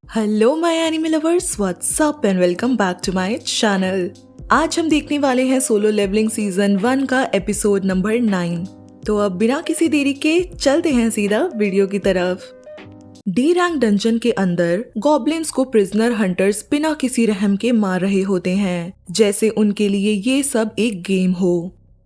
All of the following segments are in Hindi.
Hello my anime lovers, what's up and welcome back to my channel. आज हम देखने वाले हैं सोलो लेवलिंग सीजन 1 का एपिसोड नंबर 9। तो अब बिना किसी देरी के चलते हैं सीधा वीडियो की तरफ। डी रैंक डंजन के अंदर गॉब्लिन्स को प्रिजनर हंटर्स बिना किसी रहम के मार रहे होते हैं, जैसे उनके लिए ये सब एक गेम हो।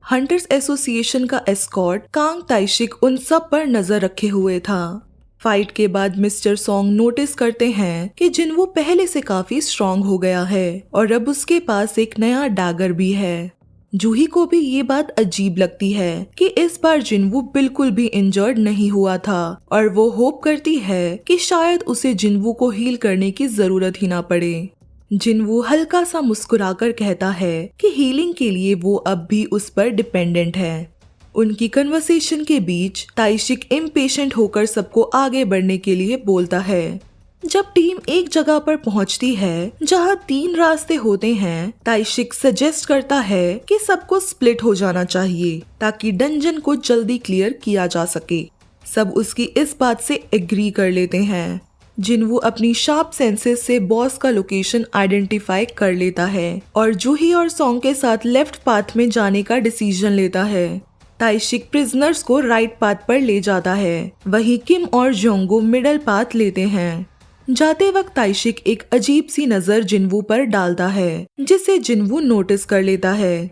हंटर्स एसोसिएशन का एस्कॉर्ट कांग ताइशिक उन सब पर नजर रखे हुए था। फाइट के बाद मिस्टर सॉन्ग नोटिस करते हैं कि जिनवू पहले से काफी स्ट्रांग हो गया है और अब उसके पास एक नया डैगर भी है। जूही को भी ये बात अजीब लगती है कि इस बार जिनवू बिल्कुल भी इंजर्ड नहीं हुआ था और वो होप करती है कि शायद उसे जिनवू को हील करने की जरूरत ही ना पड़े। जिनवू हल्का सा मुस्कुराकर कहता है कि हीलिंग के लिए वो अब भी उस पर डिपेंडेंट है। उनकी कन्वर्सेशन के बीच ताइशिक इम्पेशेंट होकर सबको आगे बढ़ने के लिए बोलता है। जब टीम एक जगह पर पहुंचती है जहां 3 रास्ते होते हैं, ताइशिक सजेस्ट करता है कि सबको स्प्लिट हो जाना चाहिए ताकि डंजन को जल्दी क्लियर किया जा सके। सब उसकी इस बात से एग्री कर लेते हैं। जिनवू अपनी शार्प सेंसेस से बॉस का लोकेशन आइडेंटिफाई कर लेता है और जूही और सॉन्ग के साथ लेफ्ट पाथ में जाने का डिसीजन लेता है। ताइशिक प्रिजनर्स को राइट पाथ पर ले जाता है, वहीं किम और जोंगो मिडल पाथ लेते हैं। जाते वक्त ताइशिक एक अजीब सी नजर जिनवू पर डालता है, जिसे जिनवू नोटिस कर लेता है।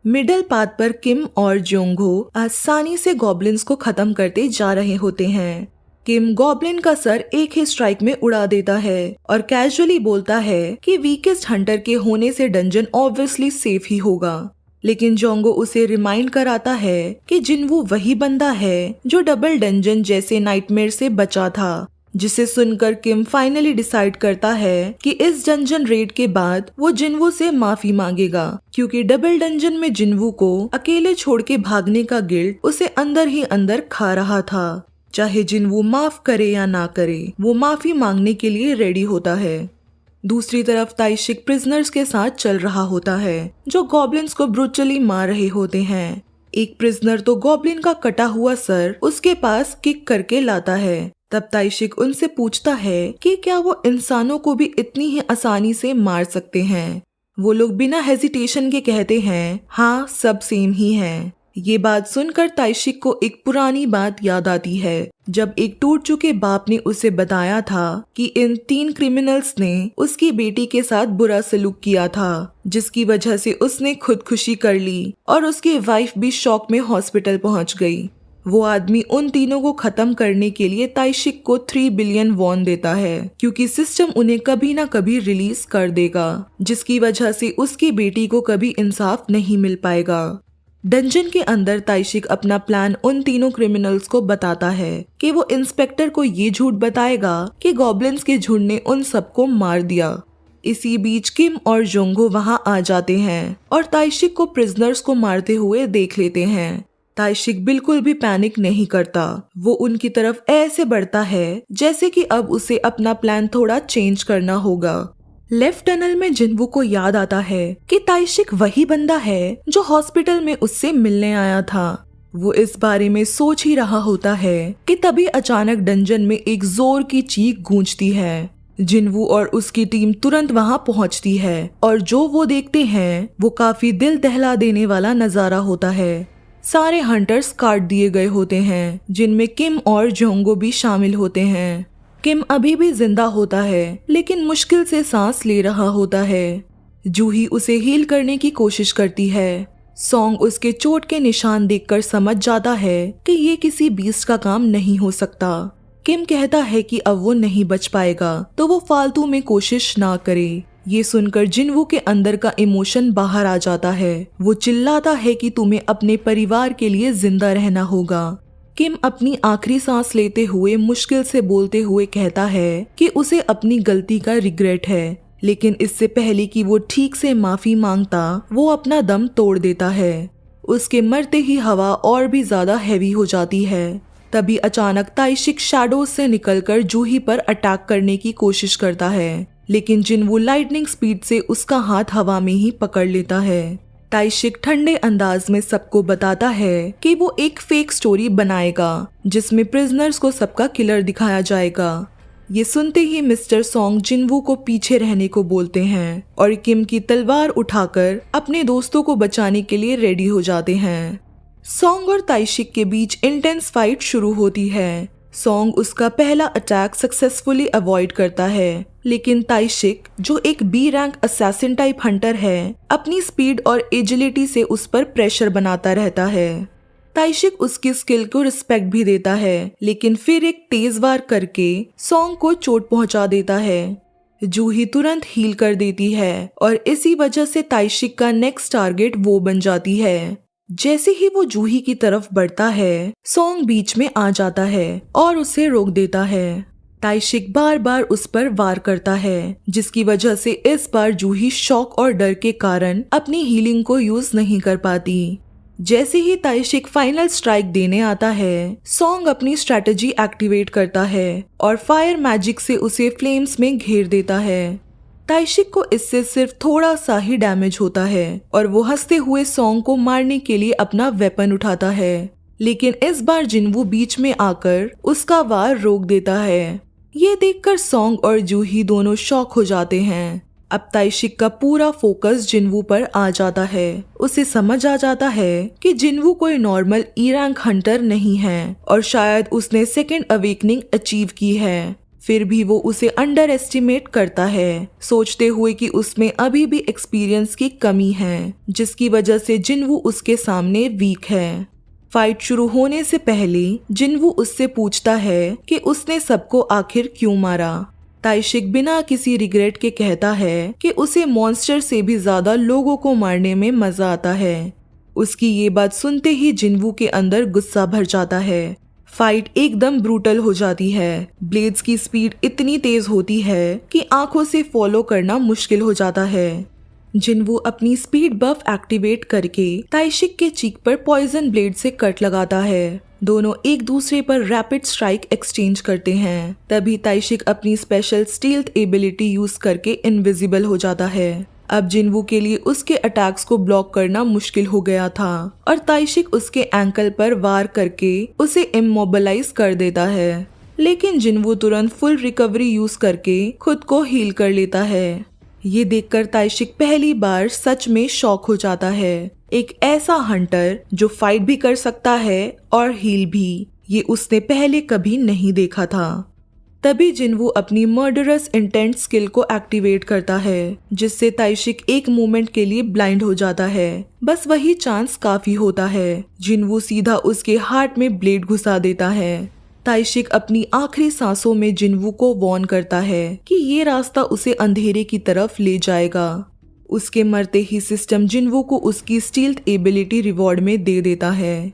मिडल पाथ पर किम और जोंगो आसानी से गॉब्लिन्स को खत्म करते जा रहे होते हैं। किम गॉब्लिन का सर एक ही स्ट्राइक में उड़ा देता है और कैजुअली बोलता है कि वीकेस्ट हंटर के होने से डंजन ऑब्वियसली सेफ ही होगा। लेकिन जोंगो उसे रिमाइंड कराता है कि जिनवू वही बंदा है जो डबल डंजन जैसे नाइटमेयर से बचा था, जिसे सुनकर किम फाइनली डिसाइड करता है कि इस डंजन रेड के बाद वो जिनवू से माफी मांगेगा, क्योंकि डबल डंजन में जिनवू को अकेले छोड़ के भागने का गिल्ट उसे अंदर ही अंदर खा रहा था। चाहे जिनवू माफ करे या ना करे, वो माफी मांगने के लिए रेडी होता है। दूसरी तरफ ताइशिक प्रिजनर्स के साथ चल रहा होता है जो गॉब्लिन्स को ब्रूटली मार रहे होते हैं। एक प्रिजनर तो गॉब्लिन का कटा हुआ सर उसके पास किक करके लाता है। तब ताइशिक उनसे पूछता है कि क्या वो इंसानों को भी इतनी ही आसानी से मार सकते हैं। वो लोग बिना हेजिटेशन के कहते हैं, हाँ सब सेम ही है। ये बात सुनकर ताइशिक को एक पुरानी बात याद आती है, जब एक टूट चुके बाप ने उसे बताया था कि इन 3 क्रिमिनल्स ने उसकी बेटी के साथ बुरा सलूक किया था, जिसकी वजह से उसने खुदकुशी कर ली और उसकी वाइफ भी शॉक में हॉस्पिटल पहुंच गई। वो आदमी उन तीनों को खत्म करने के लिए ताइशिक को 3 बिलियन वॉन देता है, क्योंकि सिस्टम उन्हें कभी ना कभी रिलीज कर देगा, जिसकी वजह से उसकी बेटी को कभी इंसाफ नहीं मिल पाएगा। डंजन के अंदर ताइशिक अपना प्लान उन तीनों क्रिमिनल्स को बताता है कि वो इंस्पेक्टर को ये झूठ बताएगा कि गॉब्लिन्स के झुंड ने उन सबको मार दिया। इसी बीच किम और जोंगो वहां आ जाते हैं और ताइशिक को प्रिजनर्स को मारते हुए देख लेते हैं। ताइशिक बिल्कुल भी पैनिक नहीं करता। वो उनकी तरफ ऐसे बढ़ता है जैसे कि अब उसे अपना प्लान थोड़ा चेंज करना होगा। लेफ्ट टनल में जिनवू को याद आता है कि ताइशिक वही बंदा है जो हॉस्पिटल में उससे मिलने आया था। वो इस बारे में सोच ही रहा होता है कि तभी अचानक डंजन में एक जोर की चीख गूंजती है। जिनवू और उसकी टीम तुरंत वहां पहुंचती है और जो वो देखते हैं वो काफी दिल दहला देने वाला नजारा होता है। सारे हंटर्स काट दिए गए होते हैं, जिनमें किम और जोंगो भी शामिल होते हैं। किम अभी भी जिंदा होता है, लेकिन मुश्किल से सांस ले रहा होता है। जूही उसे हील करने की कोशिश करती है। सॉन्ग उसके चोट के निशान देखकर समझ जाता है कि ये किसी बीस्ट का काम नहीं हो सकता। किम कहता है कि अब वो नहीं बच पाएगा, तो वो फालतू में कोशिश ना करे। ये सुनकर जिनवू के अंदर का इमोशन बाहर आ जाता है। वो चिल्लाता है कि तुम्हें अपने परिवार के लिए जिंदा रहना होगा। किम अपनी आखिरी सांस लेते हुए मुश्किल से बोलते हुए कहता है कि उसे अपनी गलती का रिग्रेट है, लेकिन इससे पहले कि वो ठीक से माफी मांगता वो अपना दम तोड़ देता है। उसके मरते ही हवा और भी ज्यादा हैवी हो जाती है। तभी अचानक ताइशिक शैडोज से निकलकर जूही पर अटैक करने की कोशिश करता है, लेकिन जिनवू लाइटनिंग स्पीड से उसका हाथ हवा में ही पकड़ लेता है। ताइशिक ठंडे अंदाज में सबको बताता है कि वो एक फेक स्टोरी बनाएगा जिसमें प्रिजनर्स को सबका किलर दिखाया जाएगा। ये सुनते ही मिस्टर सॉन्ग जिनवू को पीछे रहने को बोलते हैं और किम की तलवार उठाकर अपने दोस्तों को बचाने के लिए रेडी हो जाते हैं। सॉन्ग और ताइशिक के बीच इंटेंस फाइट शुरू होती है। सॉन्ग उसका पहला अटैक सक्सेसफुली अवॉइड करता है, लेकिन ताइशिक जो एक B rank assassin type hunter है, अपनी स्पीड और एजिलिटी से उस पर प्रेशर बनाता रहता है। ताइशिक उसकी स्किल को रिस्पेक्ट भी देता है, लेकिन फिर एक तेज वार करके सॉन्ग को चोट पहुंचा देता है। जूही तुरंत हील कर देती है और इसी वजह से ताइशिक का नेक्स्ट टारगेट वो बन जाती है। जैसे ही वो जूही की तरफ बढ़ता है, सॉन्ग बीच में आ जाता है और उसे रोक देता है। ताइशिक बार बार उस पर वार करता है, जिसकी वजह से इस बार जूही शॉक और डर के कारण अपनी हीलिंग को यूज नहीं कर पाती। जैसे ही ताइशिक फाइनल स्ट्राइक देने आता है, सॉन्ग अपनी स्ट्रेटजी एक्टिवेट करता है और फायर मैजिक से उसे फ्लेम्स में घेर देता है। ताइशिक को इससे सिर्फ थोड़ा सा ही डैमेज होता है और वो हंसते हुए सॉन्ग को मारने के लिए अपना वेपन उठाता है, लेकिन इस बार जिनवू बीच में आकर उसका वार रोक देता है। ये देखकर सॉन्ग और जूही दोनों शॉक हो जाते हैं। अब ताइशिक का पूरा फोकस जिनवू पर आ जाता है। उसे समझ आ जाता है कि जिनवू कोई नॉर्मल ई रैंक हंटर नहीं है और शायद उसने सेकेंड अवेकनिंग अचीव की है। फिर भी वो उसे अंडर एस्टिमेट करता है, सोचते हुए कि उसमें अभी भी एक्सपीरियंस की कमी है, जिसकी वजह से जिनवू उसके सामने वीक है। फाइट शुरू होने से पहले जिनवू उससे पूछता है कि उसने सबको आखिर क्यों मारा। ताइशिक बिना किसी रिग्रेट के कहता है कि उसे मॉन्स्टर से भी ज्यादा लोगों को मारने में मजा आता है। उसकी ये बात सुनते ही जिनवू के अंदर गुस्सा भर जाता है। फाइट एकदम ब्रूटल हो जाती है। ब्लेड्स की स्पीड इतनी तेज होती है कि आंखों से फॉलो करना मुश्किल हो जाता है। जिनवू अपनी स्पीड बफ एक्टिवेट करके ताइशिक के चीक पर पॉइजन ब्लेड से कट लगाता है। दोनों एक दूसरे पर रैपिड स्ट्राइक एक्सचेंज करते हैं। तभी ताइशिक अपनी स्पेशल स्टील्थ एबिलिटी यूज करके इनविजिबल हो जाता है। अब जिनवू के लिए उसके अटैक्स को ब्लॉक करना मुश्किल हो गया था और ताइशिक उसके एंकल पर वार करके उसे इमोबिलाइज कर देता है, लेकिन जिनवू तुरंत फुल रिकवरी यूज करके खुद को हील कर लेता है। ये देखकर ताइशिक पहली बार सच में शॉक हो जाता है। एक ऐसा हंटर जो फाइट भी कर सकता है और हील भी, ये उसने पहले कभी नहीं देखा था। तभी जिनवू अपनी मर्डरस इंटेंट स्किल को एक्टिवेट करता है, जिससे ताइशिक एक मोमेंट के लिए ब्लाइंड हो जाता है। बस वही चांस काफी होता है। जिनवू सीधा उसके हार्ट में ब्लेड घुसा देता है। ताइशिक अपनी आखिरी सांसों में जिनवू को वार्न करता है कि ये रास्ता उसे अंधेरे की तरफ ले जाएगा। उसके मरते ही सिस्टम जिनवू को उसकी स्टील्थ एबिलिटी रिवॉर्ड में दे देता है।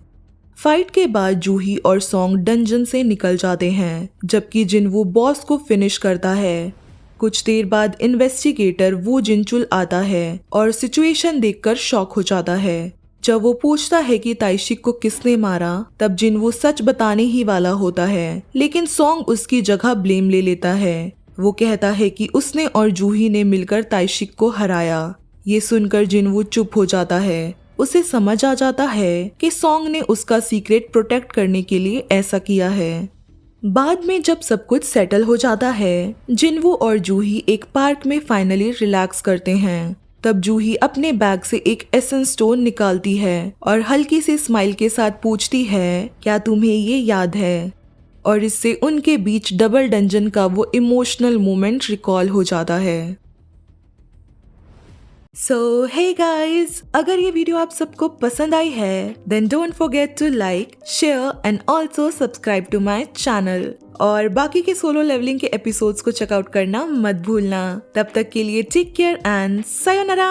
फाइट के बाद जूही और सॉन्ग डंजन से निकल जाते हैं, जबकि जिनवू बॉस को फिनिश करता है। कुछ देर बाद इन्वेस्टिगेटर वो जिनचुल आता है और सिचुएशन देखकर शॉक हो जाता है। जब वो पूछता है कि ताइशिक को किसने मारा, तब जिनवू सच बताने ही वाला होता है, लेकिन सॉन्ग उसकी जगह ब्लेम ले लेता है। वो कहता है कि उसने और जूही ने मिलकर ताइशिक को हराया। ये सुनकर जिनवू चुप हो जाता है। उसे समझ आ जाता है कि सॉन्ग ने उसका सीक्रेट प्रोटेक्ट करने के लिए ऐसा किया है। बाद में जब सब कुछ सेटल हो जाता है, जिनवू और जूही एक पार्क में फाइनली रिलैक्स करते हैं। तब जूही अपने बैग से एक एसेंस स्टोन निकालती है और हल्की सी स्माइल के साथ पूछती है, क्या तुम्हें ये याद है? और इससे उनके बीच डबल डंजन का वो इमोशनल मोमेंट रिकॉल हो जाता है। सो हे गाइस, अगर ये वीडियो आप सबको पसंद आई है then don't forget to like, share and also subscribe to my channel. और बाकी के सोलो लेवलिंग के एपिसोड्स को चेकआउट करना मत भूलना। तब तक के लिए टेक केयर एंड सायोनारा।